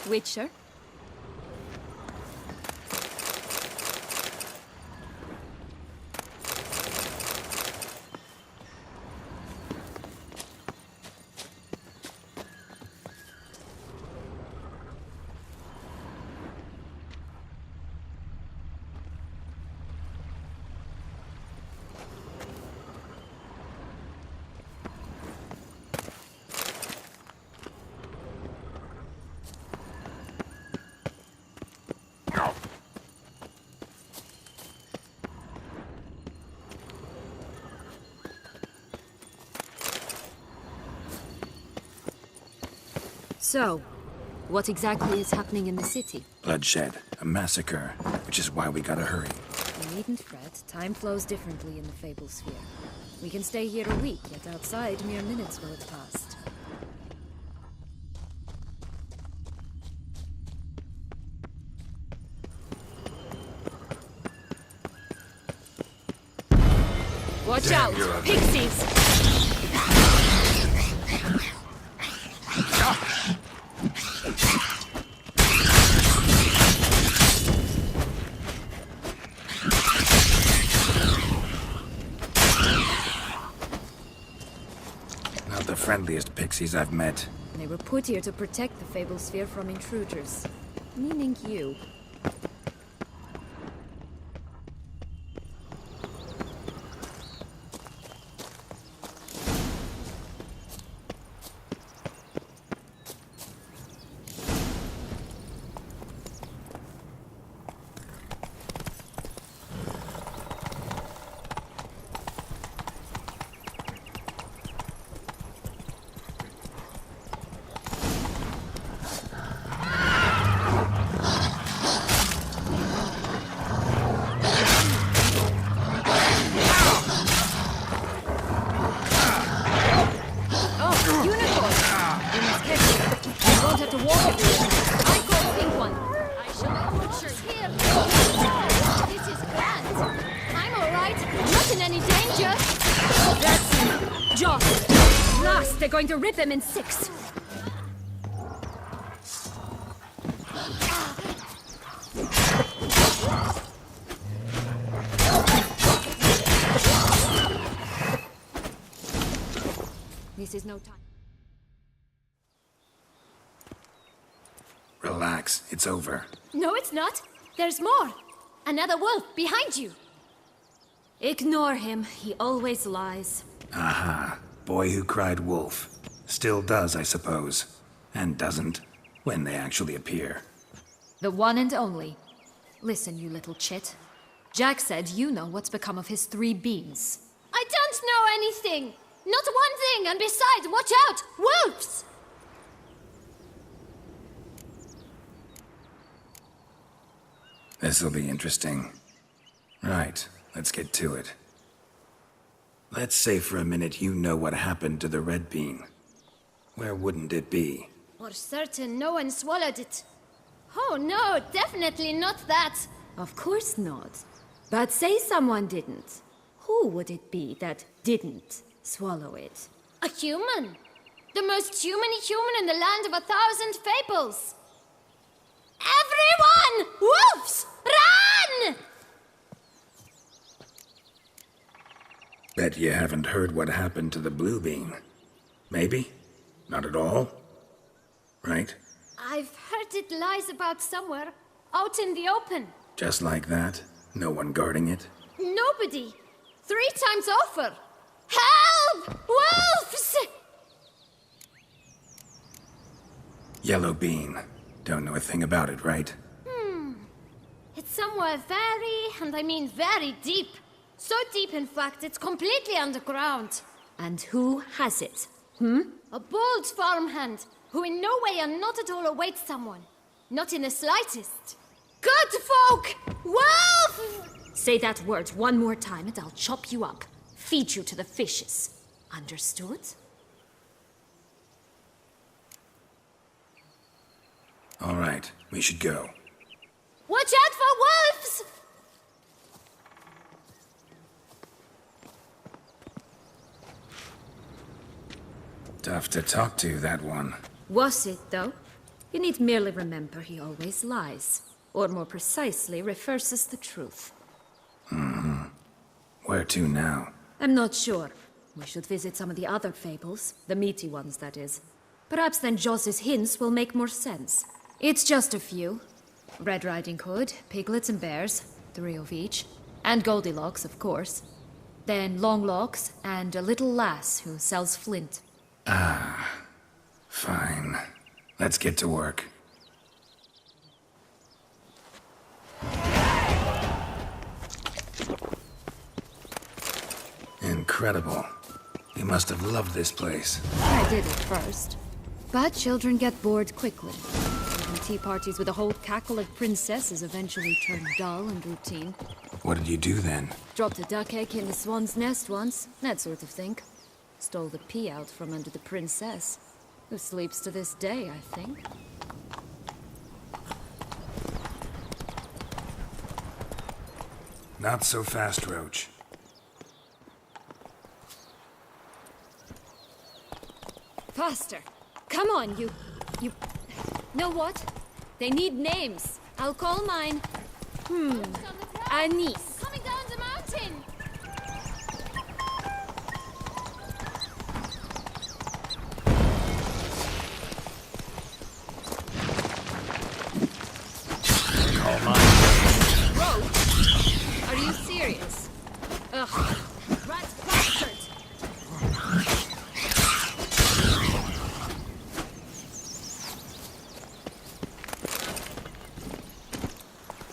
Witcher? So, what exactly is happening in the city? Bloodshed, a massacre, which is why we gotta hurry. You needn't fret. Time flows differently in the Fable Sphere. We can stay here a week, yet outside mere minutes will have passed. Watch out! Pixies! Not the friendliest pixies I've met. They were put here to protect the Fable Sphere from intruders. Meaning you. They're going to rip him in 6. This is no time. Relax, it's over. No, it's not. There's more. Another wolf behind you. Ignore him. He always lies. Aha. Boy who cried wolf. Still does, I suppose. And doesn't, when they actually appear. The one and only. Listen, you little chit. Jack said you know what's become of his 3 beans. I don't know anything. Not one thing, and besides, watch out! Wolves! This'll be interesting. Right, let's get to it. Let's say for a minute you know what happened to the Red Bean. Where wouldn't it be? For certain, no one swallowed it. Oh no, definitely not that. Of course not. But say someone didn't. Who would it be that didn't swallow it? A human. The most human-y human in the land of 1,000 fables. Everyone! Wolves! Run! Bet you haven't heard what happened to the Blue Bean. Maybe? Not at all? Right? I've heard it lies about somewhere, out in the open. Just like that? No one guarding it? Nobody. 3 times over. Help! Wolves! Yellow Bean. Don't know a thing about it, right? It's somewhere very, and I mean very deep. So deep, in fact, it's completely underground. And who has it? A bold farmhand, who in no way and not at all awaits someone. Not in the slightest. Good folk! Wolf! Say that word one more time and I'll chop you up. Feed you to the fishes. Understood? All right, we should go. Watch out for wolves! Tough to talk to, that one. Was it, though? You need merely remember he always lies. Or more precisely, reverses the truth. Where to now? I'm not sure. We should visit some of the other fables. The meaty ones, that is. Perhaps then Joss's hints will make more sense. It's just a few. Red Riding Hood, piglets and bears, 3 of each. And Goldilocks, of course. Then Longlocks, and a little lass who sells flint. Fine. Let's get to work. Incredible. You must have loved this place. I did at first. But children get bored quickly. Even tea parties with a whole cackle of princesses eventually turn dull and routine. What did you do then? Dropped a duck egg in the swan's nest once, that sort of thing. Stole the pea out from under the princess, who sleeps to this day, I think. Not so fast, Roach. Faster! Come on, you... Know what? They need names. I'll call mine. Anise. Coming down the mountain! Are you serious? Ugh. Rat bastard!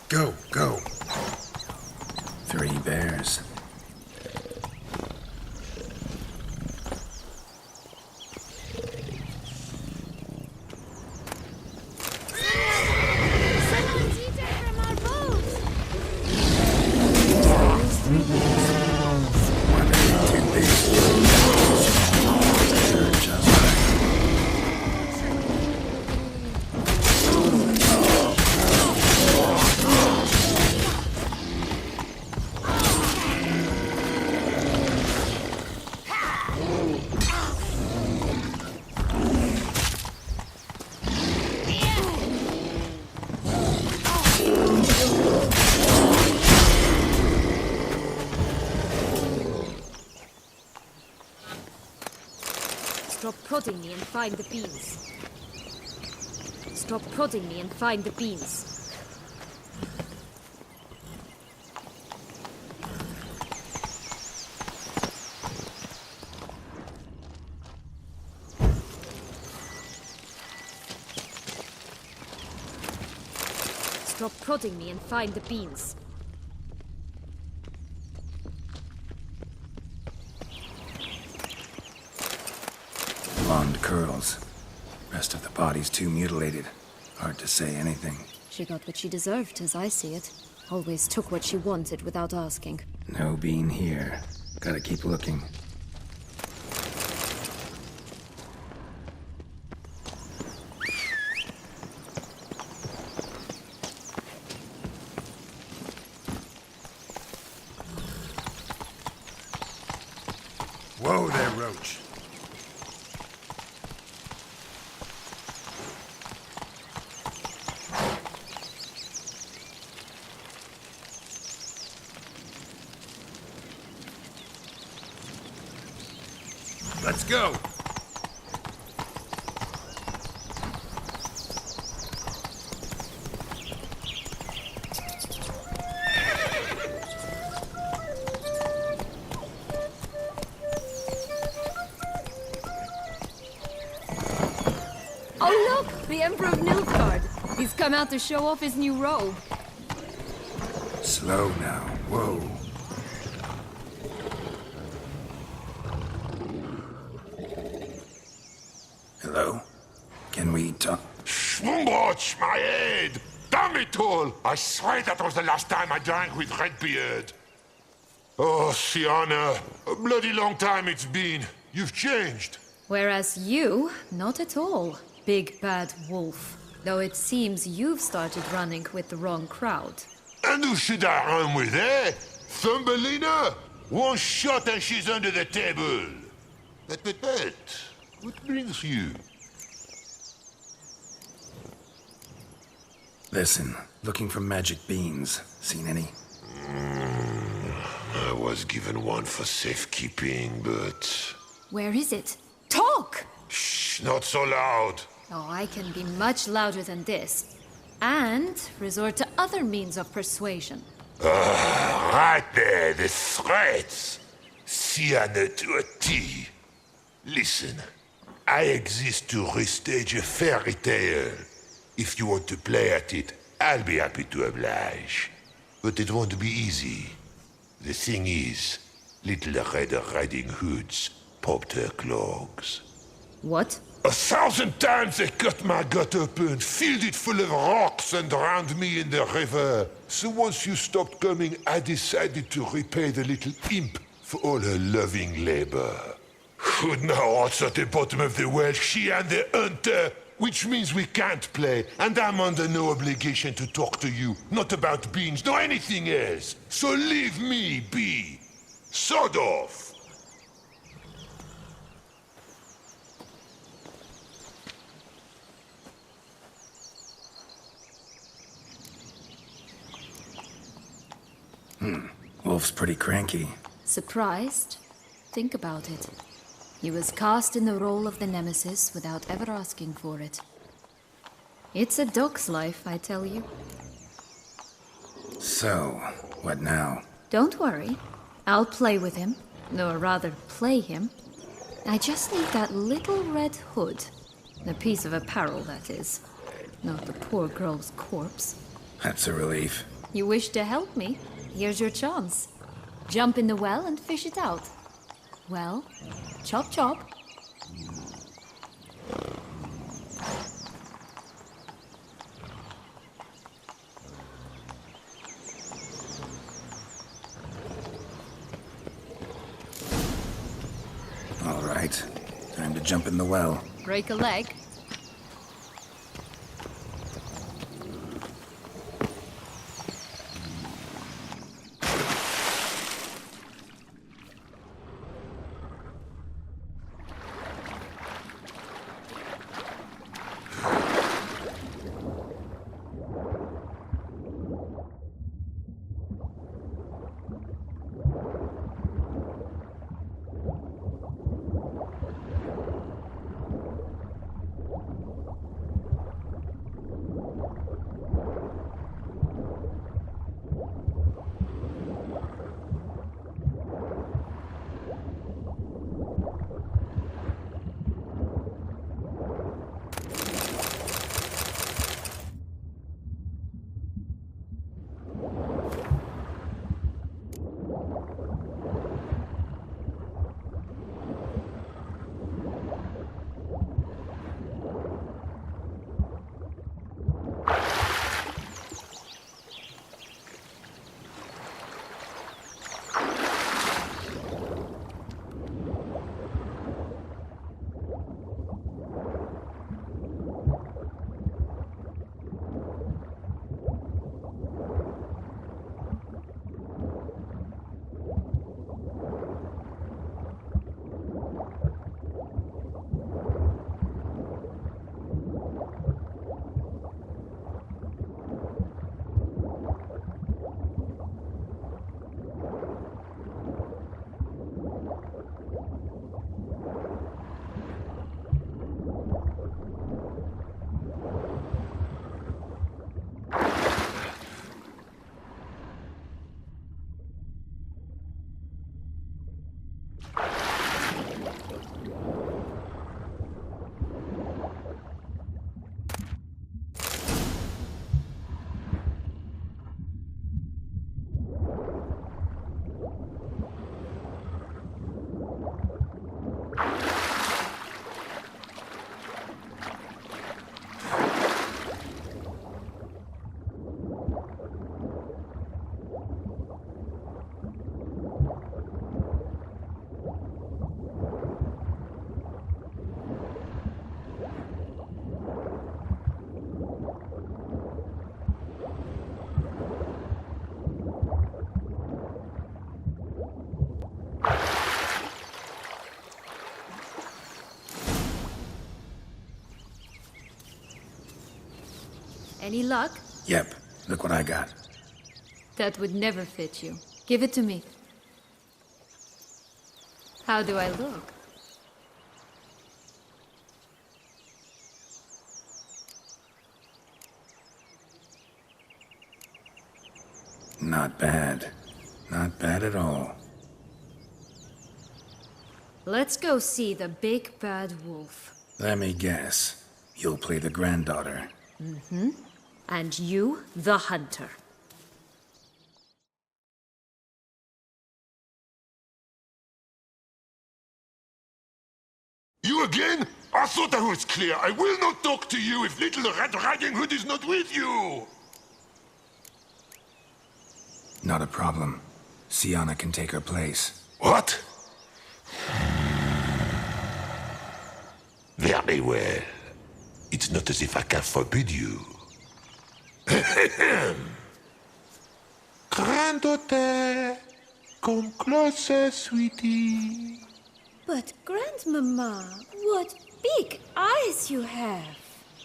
Go, go. 3 bears. Someone's eaten from our boat! One of 2 big They're just right. Stop prodding me and find the beans. Stop prodding me and find the beans. Stop prodding me and find the beans. Blonde curls. Rest of the body's too mutilated. Hard to say anything. She got what she deserved, as I see it. Always took what she wanted without asking. No bean here. Gotta keep looking. Whoa there, Roach. Let's go! Oh look! The Emperor of Nilfgaard! He's come out to show off his new robe. Slow now. Whoa. Hello? Can we talk? Schwungbroch, my head! Damn it all! I swear that was the last time I drank with Redbeard. Oh, Sienna, a bloody long time it's been. You've changed. Whereas you, not at all. Big bad wolf. Though it seems you've started running with the wrong crowd. And who should I run with, eh? Thumbelina? One shot and she's under the table. But, what brings you? Listen, looking for magic beans. Seen any? I was given one for safekeeping, but... Where is it? Talk! Shh, not so loud. Oh, I can be much louder than this. And resort to other means of persuasion. Right there, the threats. Sienna to a T. Listen, I exist to restage a fairy tale. If you want to play at it, I'll be happy to oblige. But it won't be easy. The thing is, little Red Riding Hoods popped her clogs. What? 1,000 times they cut my gut open, filled it full of rocks and drowned me in the river. So once you stopped coming, I decided to repay the little imp for all her loving labor. Who now what's at the bottom of the well, she and the hunter, which means we can't play, and I'm under no obligation to talk to you, not about beans, nor anything else. So leave me be. Sod off. Wolf's pretty cranky. Surprised? Think about it. He was cast in the role of the Nemesis without ever asking for it. It's a dog's life, I tell you. So, what now? Don't worry. I'll play with him. Or rather, play him. I just need that little red hood. The piece of apparel, that is. Not the poor girl's corpse. That's a relief. You wish to help me? Here's your chance. Jump in the well and fish it out. Well, chop chop. All right. Time to jump in the well. Break a leg. Any luck? Yep, look what I got. That would never fit you. Give it to me. How do I look? Not bad. Not bad at all. Let's go see the big bad wolf. Let me guess. You'll play the granddaughter. And you, the hunter. You again? I thought I was clear. I will not talk to you if little Red Riding Hood is not with you! Not a problem. Sienna can take her place. What? Very well. It's not as if I can forbid you. Granddaughter, come closer, sweetie. But, Grandmama, what big eyes you have!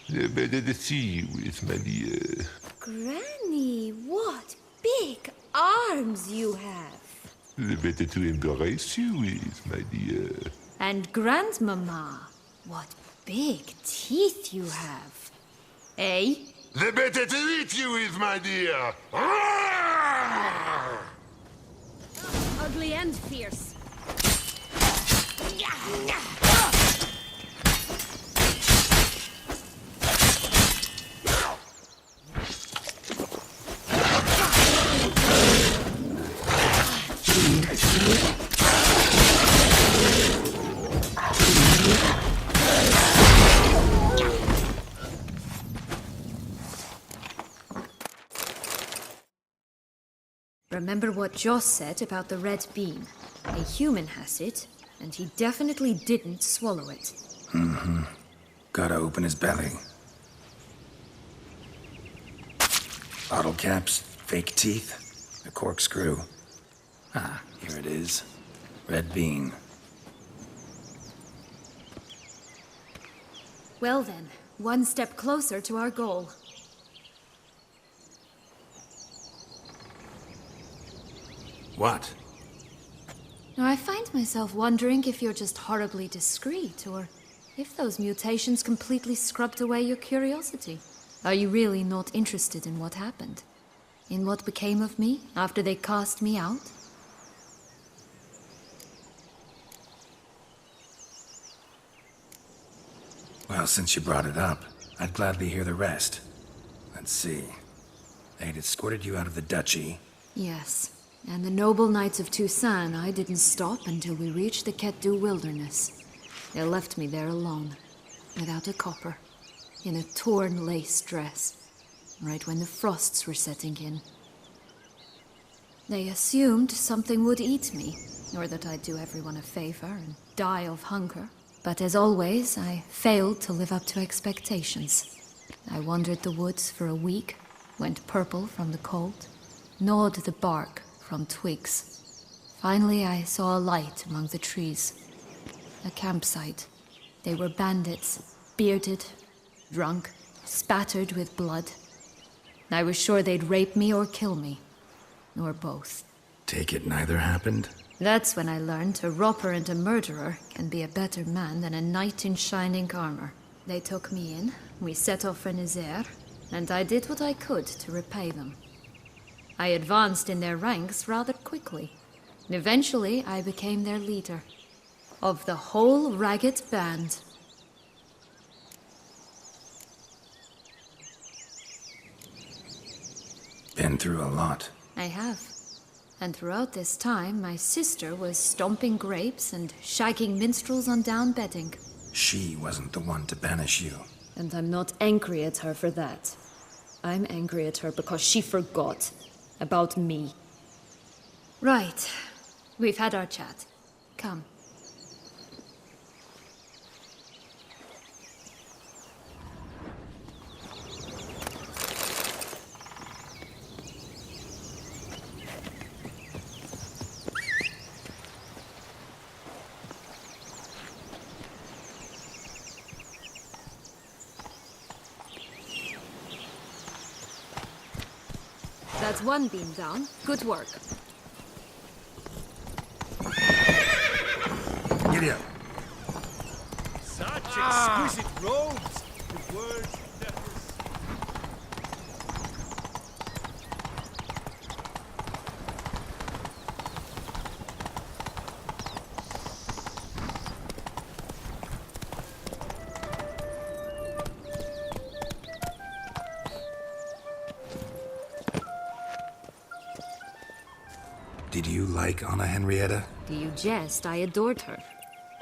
Better to see you with, my dear. Granny, what big arms you have! Better to embrace you with, my dear. And Grandmama, what big teeth you have. Eh? The better to eat you with, my dear. Ugly and fierce. Remember what Joss said about the red bean. A human has it, and he definitely didn't swallow it. Gotta open his belly. Bottle caps, fake teeth, a corkscrew. Ah, here it is. Red bean. Well then, one step closer to our goal. What? Now, I find myself wondering if you're just horribly discreet, or if those mutations completely scrubbed away your curiosity. Are you really not interested in what happened? In what became of me after they cast me out? Well, since you brought it up, I'd gladly hear the rest. Let's see. They'd escorted you out of the duchy. Yes, and the noble knights of Toussaint, I didn't stop until we reached the Ketdu wilderness. They left me there alone, without a copper, in a torn lace dress, right when the frosts were setting in. They assumed something would eat me, or that I'd do everyone a favor and die of hunger. But as always, I failed to live up to expectations. I wandered the woods for a week, went purple from the cold, gnawed the bark from twigs. Finally, I saw a light among the trees. A campsite. They were bandits, bearded, drunk, spattered with blood. I was sure they'd rape me or kill me. Or both. Take it neither happened? That's when I learned a robber and a murderer can be a better man than a knight in shining armor. They took me in, we set off for Nazaire, and I did what I could to repay them. I advanced in their ranks rather quickly. And eventually, I became their leader. Of the whole ragged band. Been through a lot. I have. And throughout this time, my sister was stomping grapes and shagging minstrels on down bedding. She wasn't the one to banish you. And I'm not angry at her for that. I'm angry at her because she forgot about me. Right. We've had our chat. Come. That's one beam down. Good work. Giddy up. Such exquisite robes! The words never Did you like Anna Henrietta? Do you jest? I adored her.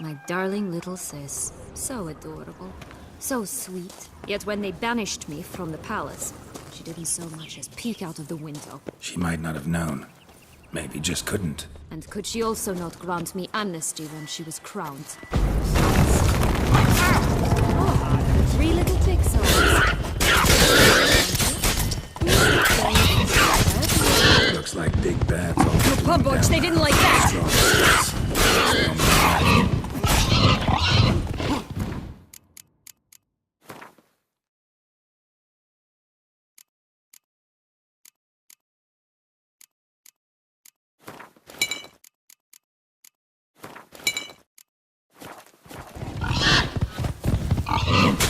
My darling little sis. So adorable. So sweet. Yet when they banished me from the palace, she didn't so much as peek out of the window. She might not have known. Maybe just couldn't. And could she also not grant me amnesty when she was crowned? Oh, the three little pixels. Looks like Big Bad's all Pumboch, they didn't like that!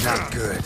Not good.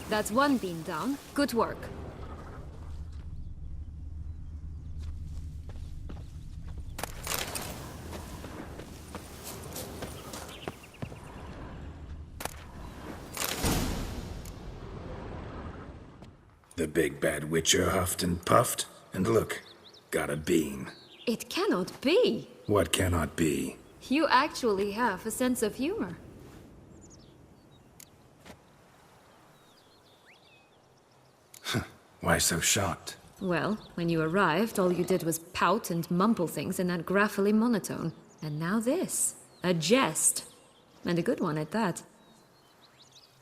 That's one beam down. Good work. The big bad witcher huffed and puffed, and look, got a bean. It cannot be. What cannot be? You actually have a sense of humor. Why so shocked? Well, when you arrived, all you did was pout and mumble things in that graphily monotone. And now this. A jest. And a good one at that.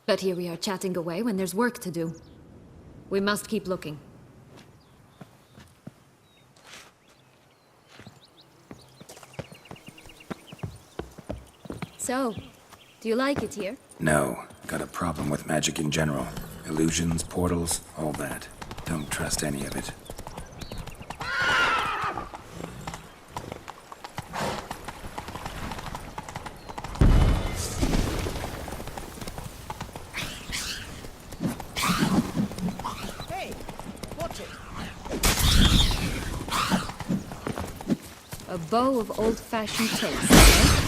But here we are chatting away when there's work to do. We must keep looking. So, do you like it here? No, got a problem with magic in general. Illusions, portals, all that. Don't trust any of it. Hey, watch it. A bow of old-fashioned taste, eh?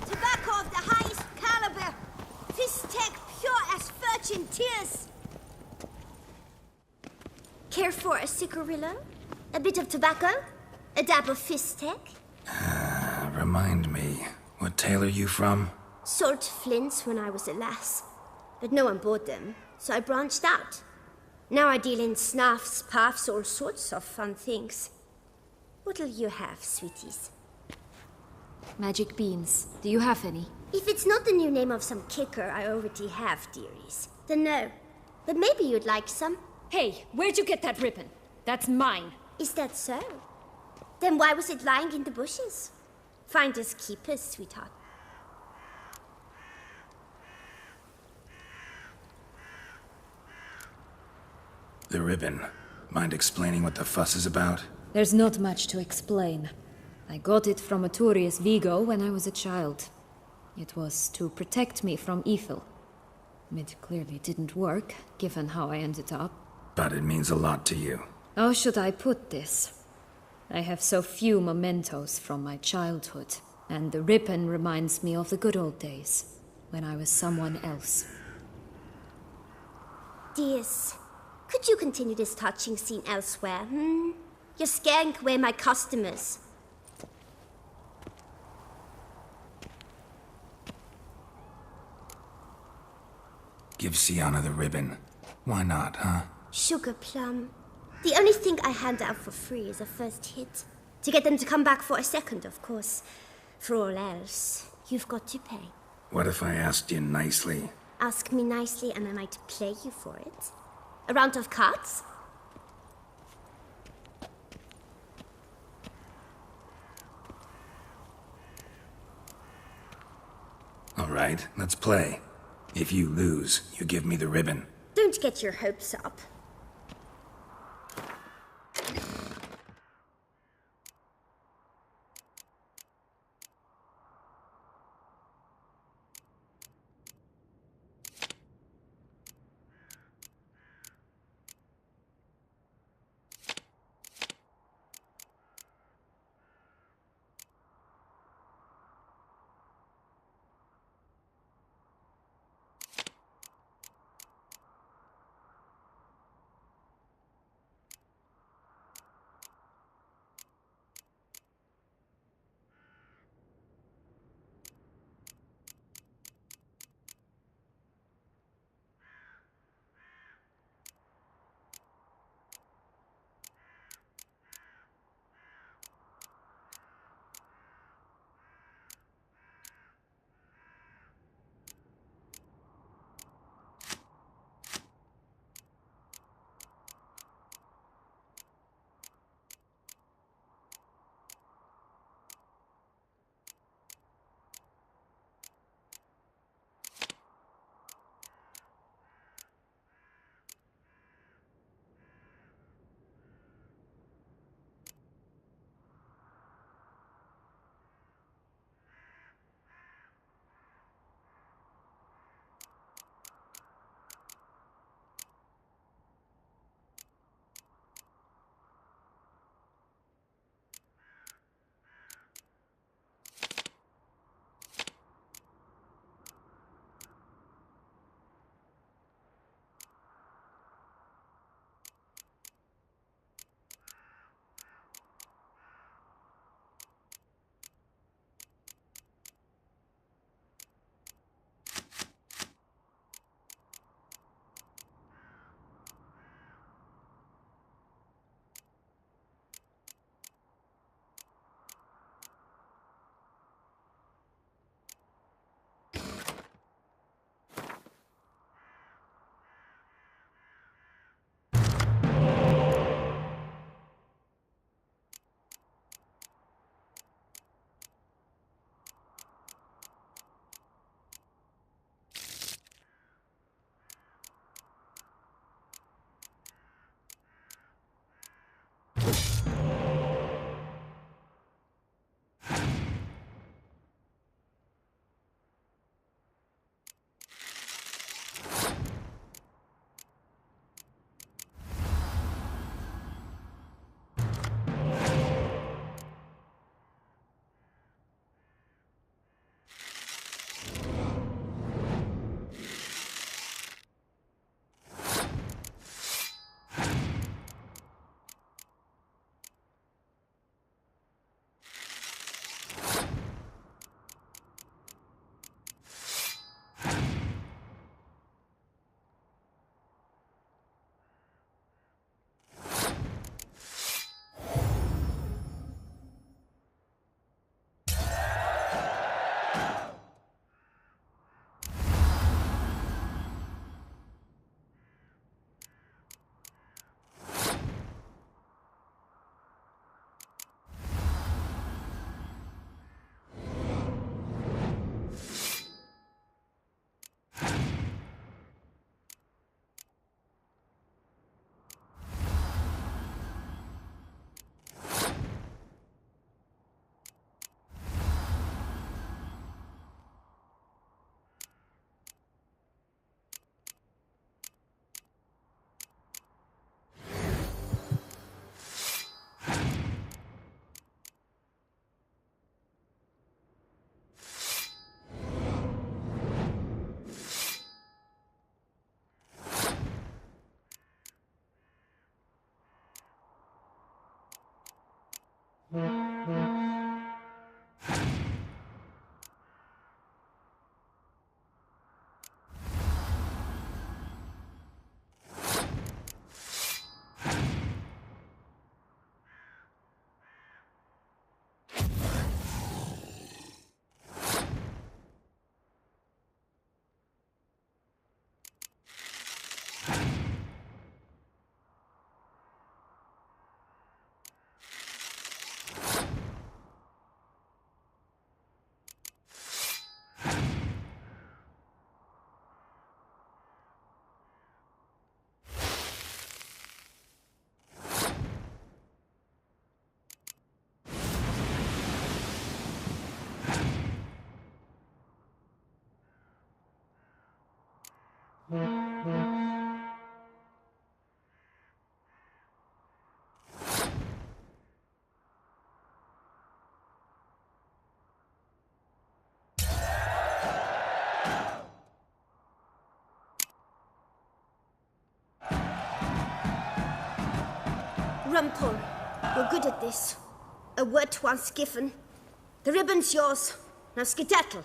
Tobacco of the highest caliber. Fistech pure as virgin tears. Care for a cigarillo? A bit of tobacco? A dab of Fistech? Remind me, what tale are you from? Sold flints when I was a lass. But no one bought them, so I branched out. Now I deal in snuffs, puffs, all sorts of fun things. What'll you have, sweeties? Magic beans. Do you have any? If it's not the new name of some kicker I already have, dearies, then no. But maybe you'd like some. Hey, where'd you get that ribbon? That's mine. Is that so? Then why was it lying in the bushes? Finders keepers, sweetheart. The ribbon. Mind explaining what the fuss is about? There's not much to explain. I got it from Aturius Vigo when I was a child. It was to protect me from evil. It clearly didn't work, given how I ended up. But it means a lot to you. How should I put this? I have so few mementos from my childhood, and the ribbon reminds me of the good old days, when I was someone else. Dears, could you continue this touching scene elsewhere, You're scaring away my customers. Give Sienna the ribbon. Why not, huh? Sugar plum. The only thing I hand out for free is a first hit. To get them to come back for a second, of course. For all else, you've got to pay. What if I asked you nicely? Ask me nicely and I might play you for it. A round of cards? All right, let's play. If you lose, you give me the ribbon. Don't get your hopes up. Rumpole, you're good at this. A word once given. The ribbon's yours. Now skedaddle.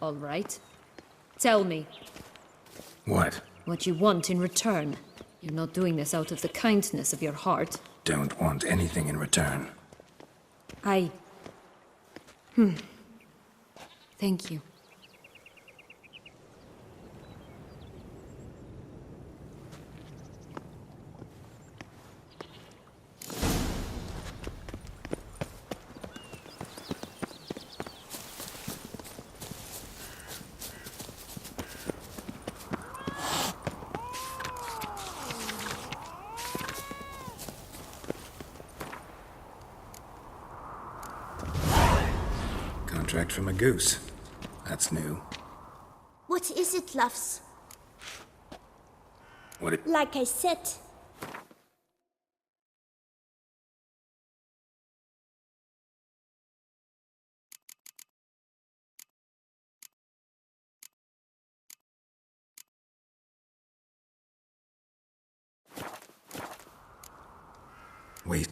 All right. Tell me What? what you want in return. You're not doing this out of the kindness of your heart. Don't want anything in return. Thank you. Contract from a goose. That's new. What is it, loves? What it... Like I said, Wait.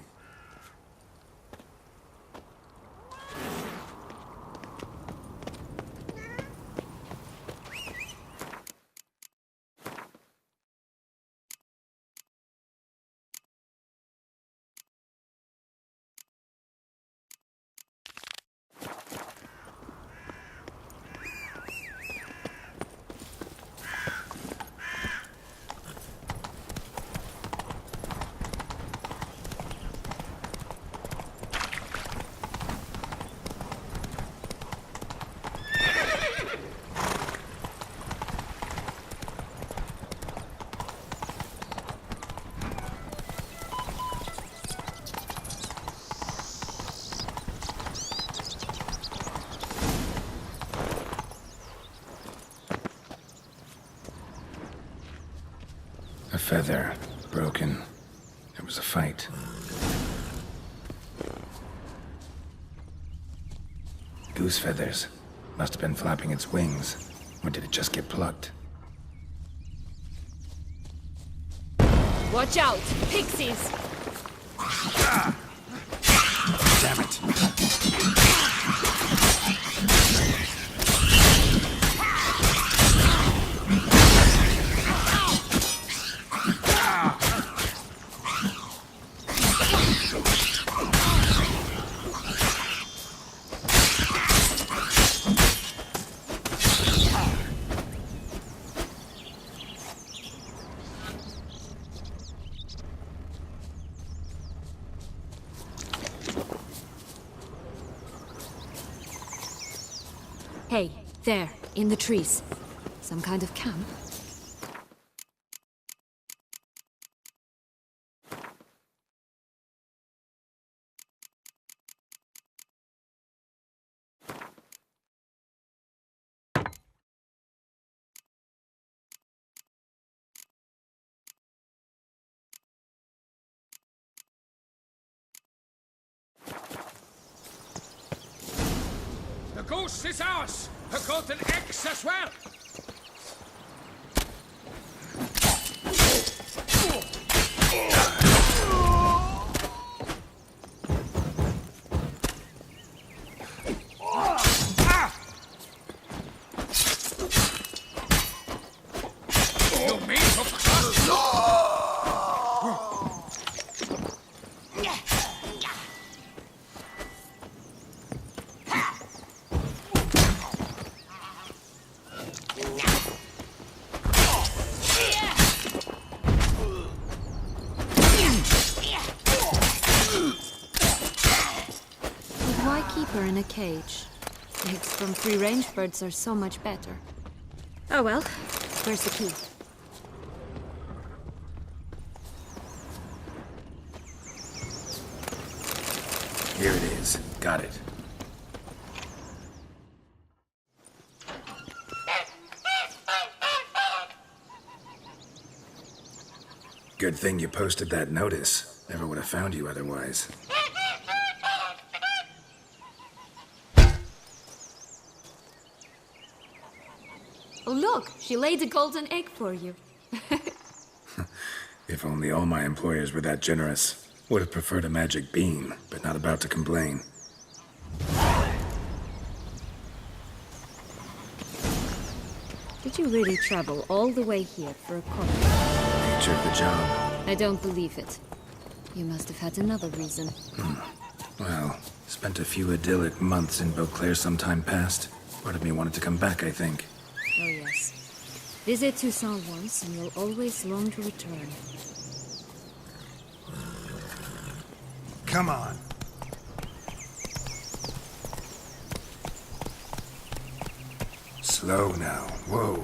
A feather. Broken. There was a fight. Goose feathers. Must have been flapping its wings. Or did it just get plucked? Watch out! Pixies! Damn it! Hey, there, in the trees. Some kind of camp? The goose is ours! A golden eggs as well! You mean to crush? But why keep her in a cage? Eggs from free-range birds are so much better. Oh well, where's the key? Here it is. Got it. Good thing you posted that notice. Never would have found you otherwise. Oh look, she laid a golden egg for you. If only all my employers were that generous. Would have preferred a magic bean, but not about to complain. Did you really travel all the way here for a coffee? Nature of the job. I don't believe it. You must have had another reason. Well, spent a few idyllic months in Beauclair some time past. Part of me wanted to come back, I think. Oh yes. Visit Toussaint once, and you'll always long to return. Come on. Slow now. Whoa.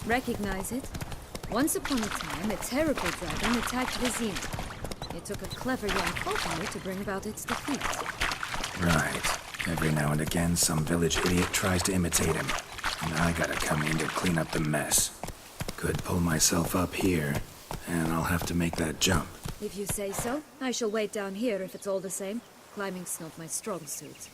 Recognize it? Once upon a time, a terrible dragon attacked Vizima. It took a clever young falconer to bring about its defeat. Right. Every now and again, some village idiot tries to imitate him. And I gotta come in to clean up the mess. Could pull myself up here, and I'll have to make that jump. If you say so, I shall wait down here if it's all the same. Climbing's not my strong suit.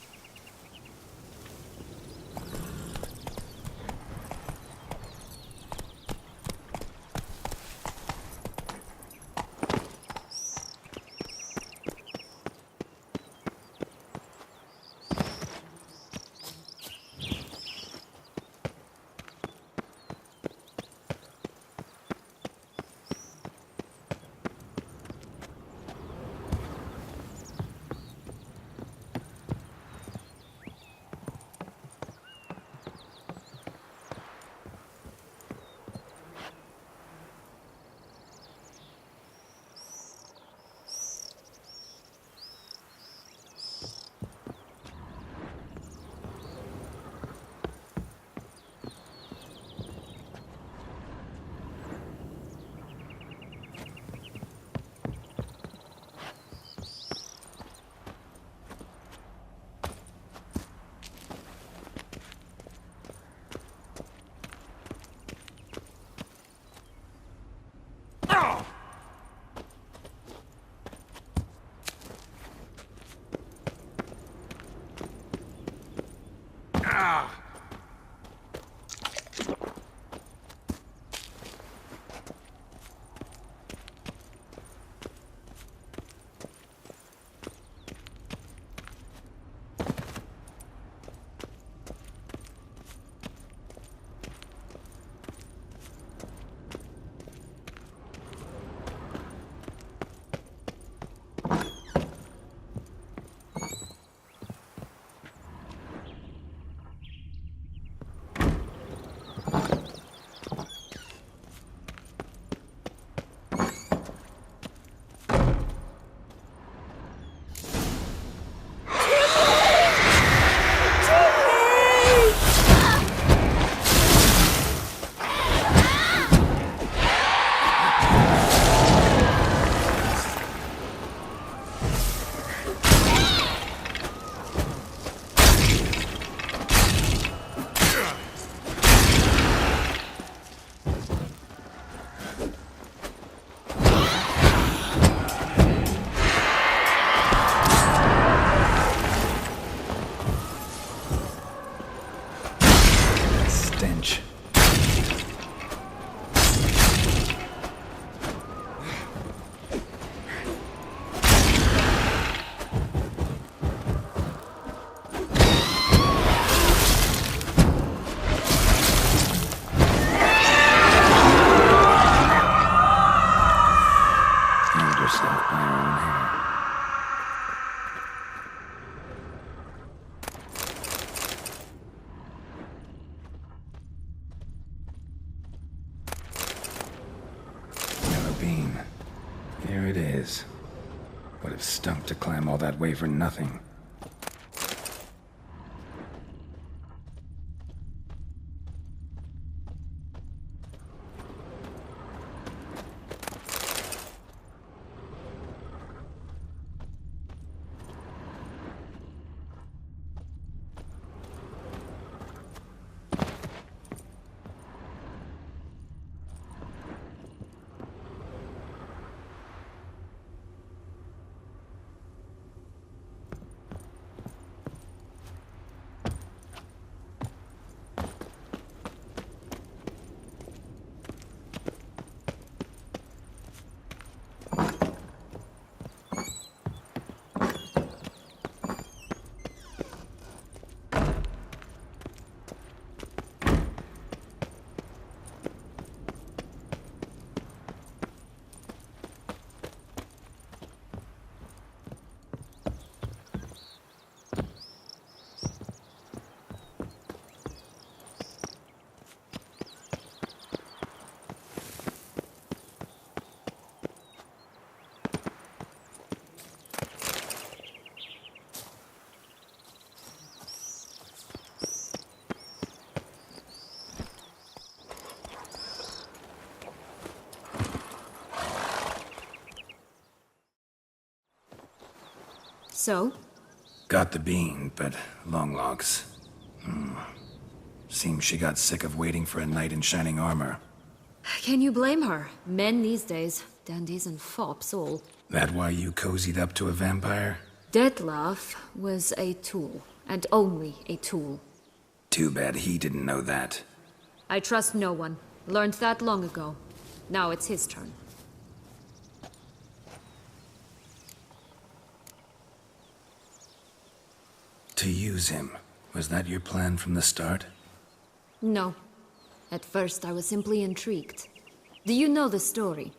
have stunk to climb all that way for nothing. So? Got the bean, but Longlocks. Seems she got sick of waiting for a knight in shining armor. Can you blame her? Men these days, dandies and fops all. That why you cozied up to a vampire? Dettlaff was a tool, and only a tool. Too bad he didn't know that. I trust no one. Learned that long ago. Now it's his turn. To use him. Was that your plan from the start? No. At first I was simply intrigued. Do you know the story?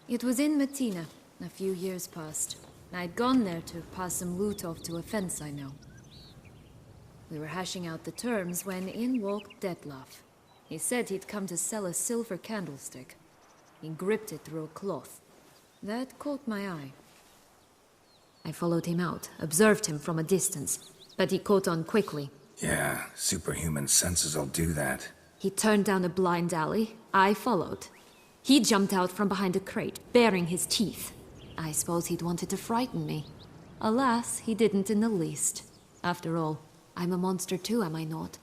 It was in Metina, a few years past. I'd gone there to pass some loot off to a fence I know. We were hashing out the terms when in walked Dettlaff. He said he'd come to sell a silver candlestick. He gripped it through a cloth. That caught my eye. I followed him out, observed him from a distance, but he caught on quickly. Yeah, superhuman senses will do that. He turned down a blind alley. I followed. He jumped out from behind a crate, baring his teeth. I suppose he'd wanted to frighten me. Alas, he didn't in the least. After all, I'm a monster too, am I not?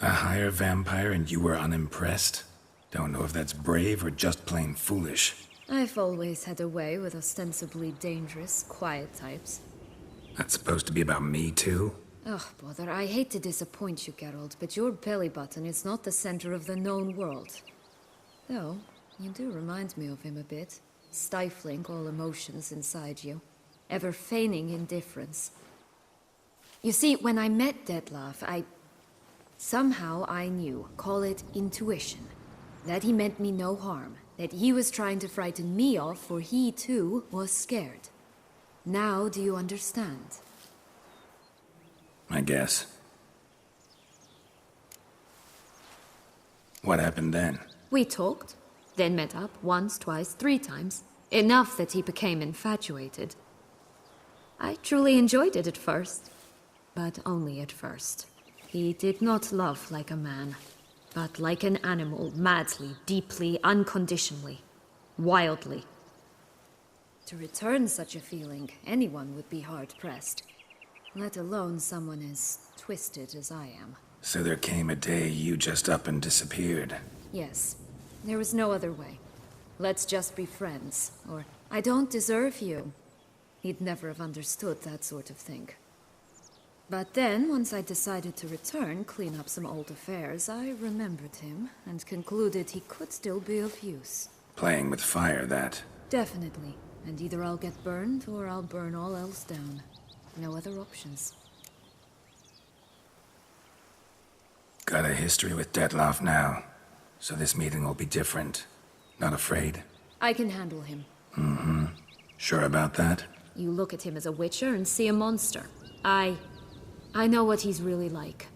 A higher vampire and you were unimpressed? Don't know if that's brave or just plain foolish. I've always had a way with ostensibly dangerous, quiet types. That's supposed to be about me too? Ugh, bother, I hate to disappoint you, Geralt, but your belly button is not the center of the known world. Though, you do remind me of him a bit. Stifling all emotions inside you. Ever feigning indifference. You see, when I met Dettlaff, somehow I knew, call it intuition, that he meant me no harm, that he was trying to frighten me off, for he too was scared. Now do you understand? I guess. What happened then? We talked, then met up once, twice, 3 times. Enough that he became infatuated. I truly enjoyed it at first, but only at first. He did not love like a man, but like an animal, madly, deeply, unconditionally, wildly. To return such a feeling, anyone would be hard-pressed, let alone someone as twisted as I am. So there came a day you just up and disappeared. Yes, there was no other way. Let's just be friends, or I don't deserve you. He'd never have understood that sort of thing. But then, once I decided to return, clean up some old affairs, I remembered him and concluded he could still be of use. Playing with fire, that. Definitely. And either I'll get burned, or I'll burn all else down. No other options. Got a history with Dettlaff now, so this meeting will be different. Not afraid? I can handle him. Mm-hmm. Sure about that? You look at him as a witcher and see a monster. I know what he's really like.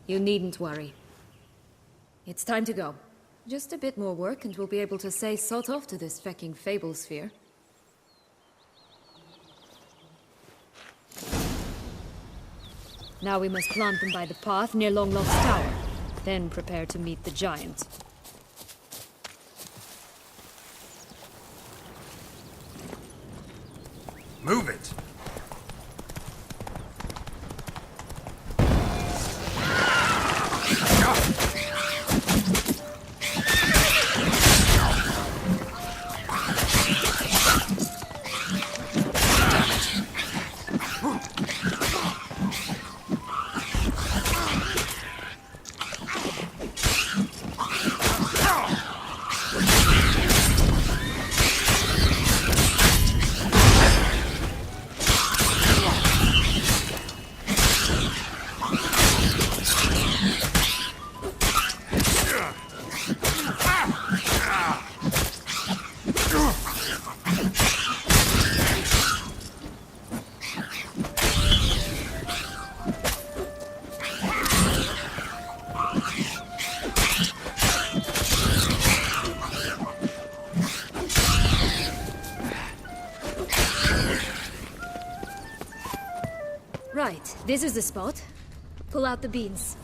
You needn't worry. It's time to go. Just a bit more work and we'll be able to say sort off to this fecking fable sphere. Now we must plant them by the path near Longloft's tower. Then prepare to meet the giant. Move it! Right, this is the spot. Pull out the beans.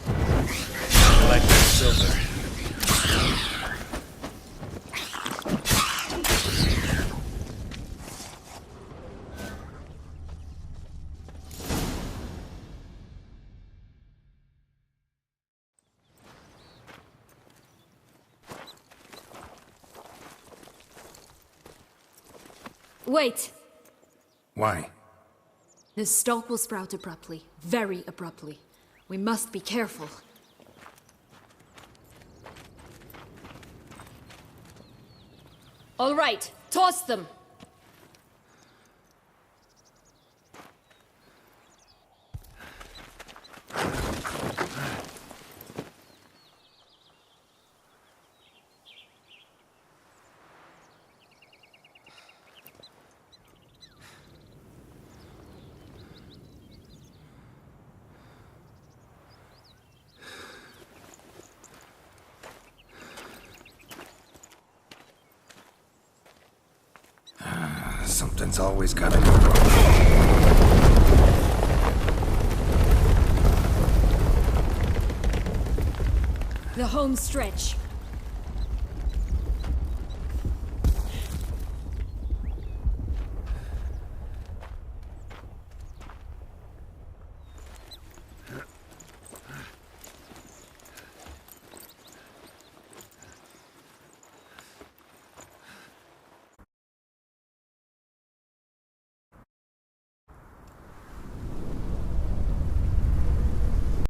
I like that silver. Wait! Why? This stalk will sprout abruptly. Very abruptly. We must be careful. All right, toss them! Something's always gotta go wrong. The home stretch.